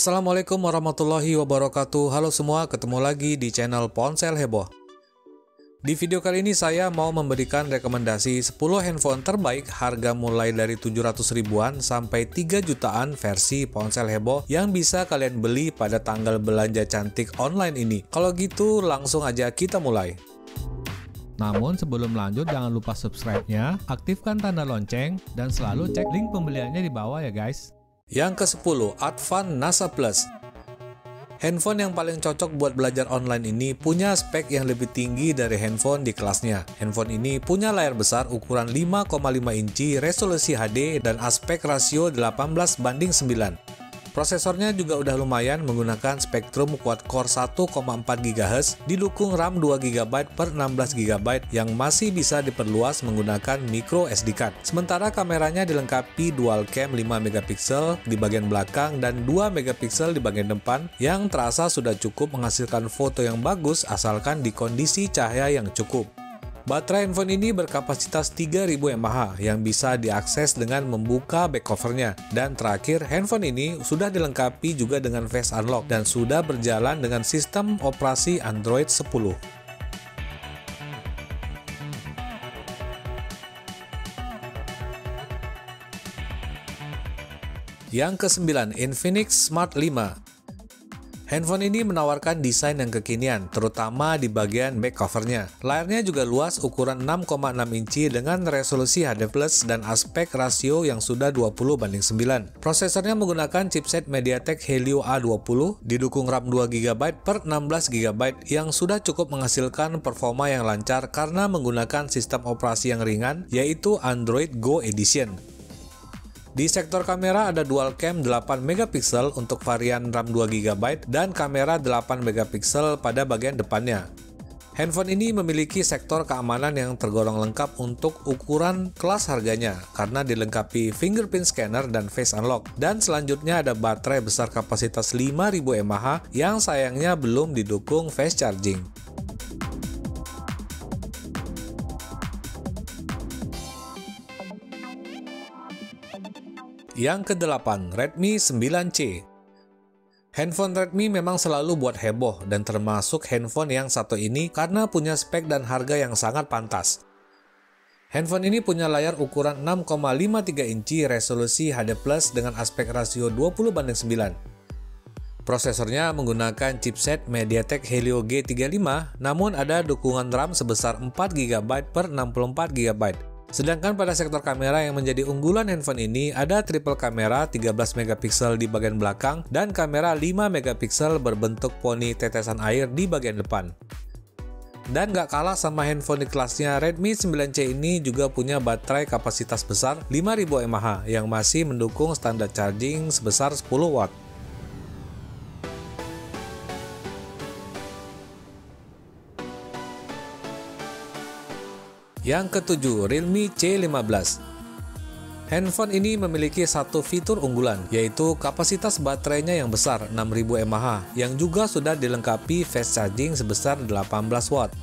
Assalamualaikum warahmatullahi wabarakatuh. Halo semua, ketemu lagi di channel Ponsel Heboh. Di video kali ini saya mau memberikan rekomendasi 10 handphone terbaik harga mulai dari 700 ribuan sampai 3 jutaan versi Ponsel Heboh yang bisa kalian beli pada tanggal belanja cantik online ini. Kalau gitu langsung aja kita mulai. Namun sebelum lanjut jangan lupa subscribe-nya, aktifkan tanda lonceng, dan selalu cek link pembeliannya di bawah ya guys. Yang ke-10, Advan NASA Plus. Handphone yang paling cocok buat belajar online ini punya spek yang lebih tinggi dari handphone di kelasnya. Handphone ini punya layar besar ukuran 5,5 inci, resolusi HD, dan aspek rasio 18:9. Prosesornya juga udah lumayan menggunakan Spectrum quad-core 1,4 GHz, didukung RAM 2 GB per 16 GB yang masih bisa diperluas menggunakan micro SD card. Sementara kameranya dilengkapi dual cam 5 MP di bagian belakang dan 2 MP di bagian depan yang terasa sudah cukup menghasilkan foto yang bagus asalkan di kondisi cahaya yang cukup. Baterai handphone ini berkapasitas 3000 mAh yang bisa diakses dengan membuka back covernya. Dan terakhir, handphone ini sudah dilengkapi juga dengan Face Unlock dan sudah berjalan dengan sistem operasi Android 10. Yang ke-9, Infinix Smart 5. Handphone ini menawarkan desain yang kekinian, terutama di bagian back covernya. Layarnya juga luas, ukuran 6,6 inci dengan resolusi HD+, dan aspek rasio yang sudah 20:9. Prosesornya menggunakan chipset MediaTek Helio A20, didukung RAM 2 GB per 16 GB yang sudah cukup menghasilkan performa yang lancar karena menggunakan sistem operasi yang ringan, yaitu Android Go Edition. Di sektor kamera ada dual cam 8 MP untuk varian RAM 2 GB dan kamera 8 MP pada bagian depannya. Handphone ini memiliki sektor keamanan yang tergolong lengkap untuk ukuran kelas harganya karena dilengkapi fingerprint scanner dan face unlock. Dan selanjutnya ada baterai besar kapasitas 5000 mAh yang sayangnya belum didukung fast charging. Yang ke-8, Redmi 9C. Handphone Redmi memang selalu buat heboh dan termasuk handphone yang satu ini karena punya spek dan harga yang sangat pantas. Handphone ini punya layar ukuran 6,53 inci, resolusi HD+ dengan aspek rasio 20:9. Prosesornya menggunakan chipset MediaTek Helio G35, namun ada dukungan RAM sebesar 4 GB per 64 GB. Sedangkan pada sektor kamera yang menjadi unggulan handphone ini ada triple kamera 13 MP di bagian belakang dan kamera 5 MP berbentuk poni tetesan air di bagian depan. Dan gak kalah sama handphone di kelasnya, Redmi 9C ini juga punya baterai kapasitas besar 5000 mAh yang masih mendukung standar charging sebesar 10 watt. Yang ke-7, Realme C15. Handphone ini memiliki satu fitur unggulan, yaitu kapasitas baterainya yang besar 6000 mAh, yang juga sudah dilengkapi fast charging sebesar 18 watt.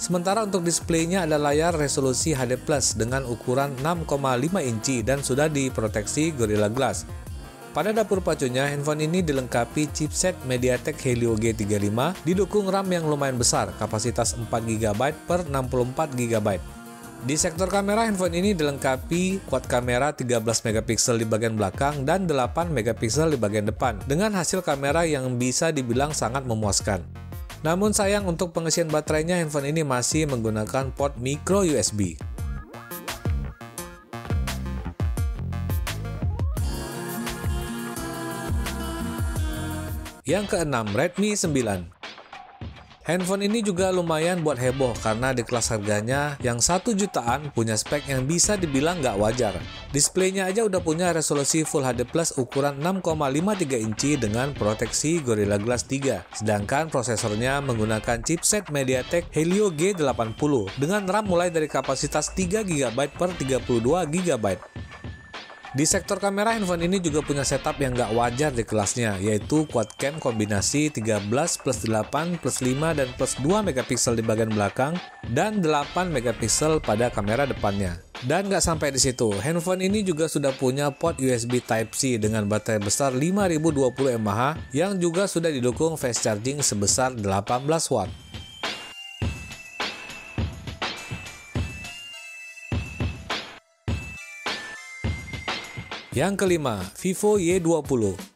Sementara untuk displaynya ada layar resolusi HD+ dengan ukuran 6,5 inci dan sudah diproteksi Gorilla Glass. Pada dapur pacunya, handphone ini dilengkapi chipset MediaTek Helio G35, didukung RAM yang lumayan besar, kapasitas 4 GB per 64 GB. Di sektor kamera, handphone ini dilengkapi quad kamera 13 MP di bagian belakang dan 8 MP di bagian depan, dengan hasil kamera yang bisa dibilang sangat memuaskan. Namun sayang untuk pengisian baterainya, handphone ini masih menggunakan port micro USB. Yang ke-6, Redmi 9. Handphone ini juga lumayan buat heboh karena di kelas harganya yang 1 jutaan punya spek yang bisa dibilang nggak wajar. Displaynya aja udah punya resolusi Full HD+ ukuran 6,53 inci dengan proteksi Gorilla Glass 3. Sedangkan prosesornya menggunakan chipset MediaTek Helio G80 dengan RAM mulai dari kapasitas 3 GB per 32 GB. Di sektor kamera, handphone ini juga punya setup yang gak wajar di kelasnya, yaitu quad cam kombinasi 13+8+5 dan +2 MP di bagian belakang dan 8 MP pada kamera depannya. Dan nggak sampai di situ, handphone ini juga sudah punya port USB Type-C dengan baterai besar 5020 mAh yang juga sudah didukung fast charging sebesar 18 watt. Yang kelima, Vivo Y20.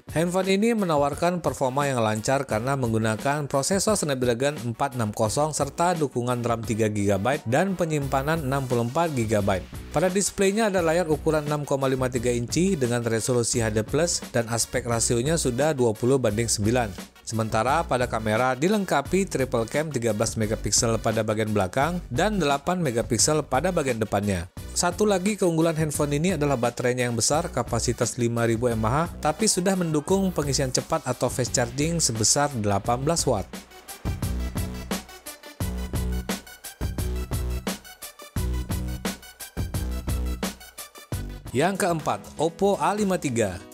Handphone ini menawarkan performa yang lancar karena menggunakan prosesor Snapdragon 460 serta dukungan RAM 3GB dan penyimpanan 64GB. Pada displaynya ada layar ukuran 6,53 inci dengan resolusi HD+, dan aspek rasionya sudah 20:9. Sementara pada kamera dilengkapi triple cam 13 megapiksel pada bagian belakang dan 8 megapiksel pada bagian depannya. Satu lagi keunggulan handphone ini adalah baterainya yang besar, kapasitas 5000 mAh, tapi sudah mendukung pengisian cepat atau fast charging sebesar 18 watt. Yang keempat, Oppo A53.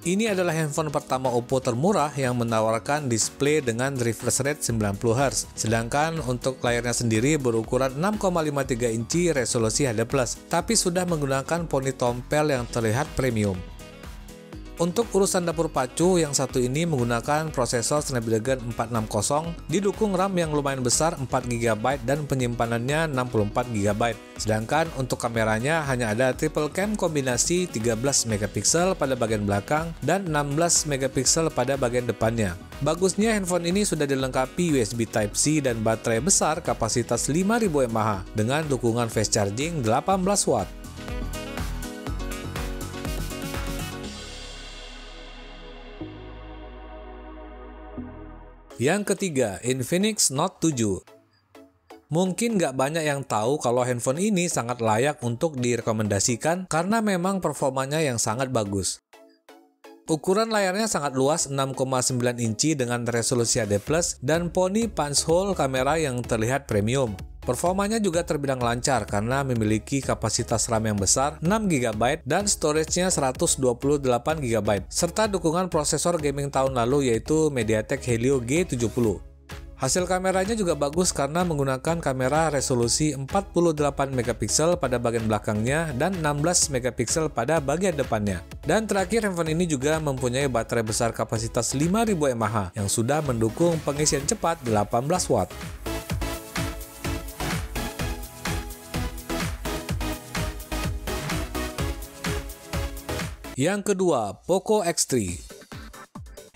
Ini adalah handphone pertama Oppo termurah yang menawarkan display dengan refresh rate 90Hz, sedangkan untuk layarnya sendiri berukuran 6,53 inci resolusi HD+, tapi sudah menggunakan poni tompel yang terlihat premium. Untuk urusan dapur pacu, yang satu ini menggunakan prosesor Snapdragon 460, didukung RAM yang lumayan besar 4GB dan penyimpanannya 64GB. Sedangkan untuk kameranya hanya ada triple cam kombinasi 13 megapiksel pada bagian belakang dan 16 megapiksel pada bagian depannya. Bagusnya handphone ini sudah dilengkapi USB Type-C dan baterai besar kapasitas 5000 mAh dengan dukungan fast charging 18 watt. Yang ketiga, Infinix Note 7. Mungkin nggak banyak yang tahu kalau handphone ini sangat layak untuk direkomendasikan karena memang performanya yang sangat bagus. Ukuran layarnya sangat luas 6,9 inci dengan resolusi HD+, dan poni punch hole kamera yang terlihat premium. Performanya juga terbilang lancar karena memiliki kapasitas RAM yang besar 6GB dan storage-nya 128GB, serta dukungan prosesor gaming tahun lalu yaitu MediaTek Helio G70. Hasil kameranya juga bagus karena menggunakan kamera resolusi 48 megapiksel pada bagian belakangnya dan 16 megapiksel pada bagian depannya. Dan terakhir, handphone ini juga mempunyai baterai besar kapasitas 5000 mAh yang sudah mendukung pengisian cepat 18 watt. Yang kedua, Poco X3.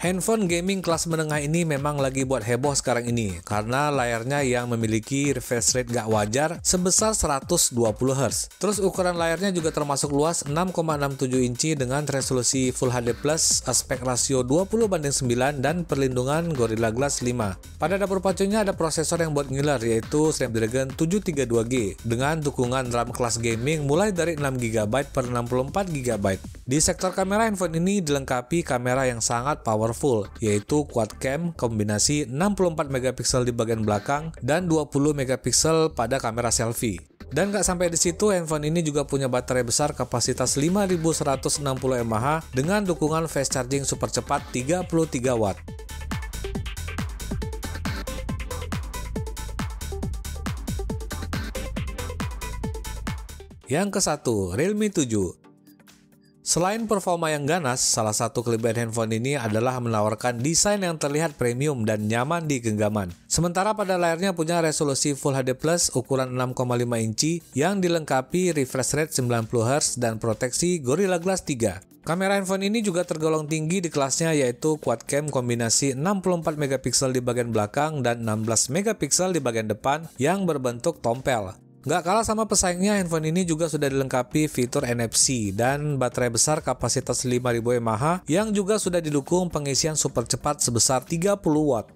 Handphone gaming kelas menengah ini memang lagi buat heboh sekarang ini karena layarnya yang memiliki refresh rate gak wajar sebesar 120Hz. Terus ukuran layarnya juga termasuk luas 6,67 inci dengan resolusi Full HD+, aspek rasio 20:9 dan perlindungan Gorilla Glass 5. Pada dapur pacunya ada prosesor yang buat ngiler yaitu Snapdragon 732G dengan dukungan RAM kelas gaming mulai dari 6GB per 64GB. Di sektor kamera, handphone ini dilengkapi kamera yang sangat powerful, yaitu quad cam kombinasi 64 megapiksel di bagian belakang dan 20 megapiksel pada kamera selfie. Dan nggak sampai di situ, handphone ini juga punya baterai besar kapasitas 5160 mAh dengan dukungan fast charging super cepat 33 watt. Yang ke-1, Realme 7. Selain performa yang ganas, salah satu kelebihan handphone ini adalah menawarkan desain yang terlihat premium dan nyaman di genggaman. Sementara pada layarnya punya resolusi Full HD+ ukuran 6,5 inci yang dilengkapi refresh rate 90Hz dan proteksi Gorilla Glass 3. Kamera handphone ini juga tergolong tinggi di kelasnya yaitu quad cam kombinasi 64 megapiksel di bagian belakang dan 16 megapiksel di bagian depan yang berbentuk tompel. Nggak kalah sama pesaingnya, handphone ini juga sudah dilengkapi fitur NFC dan baterai besar kapasitas 5000 mAh yang juga sudah didukung pengisian super cepat sebesar 30 watt.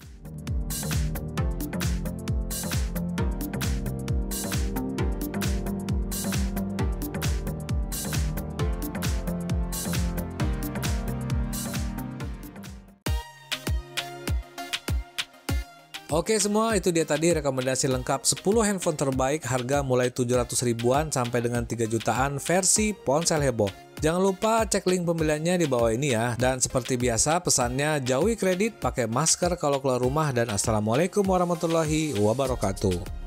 Oke semua, itu dia tadi rekomendasi lengkap 10 handphone terbaik harga mulai 700 ribuan sampai dengan 3 jutaan versi ponsel heboh. Jangan lupa cek link pembeliannya di bawah ini ya. Dan seperti biasa pesannya jauhi kredit, pakai masker kalau keluar rumah, dan assalamualaikum warahmatullahi wabarakatuh.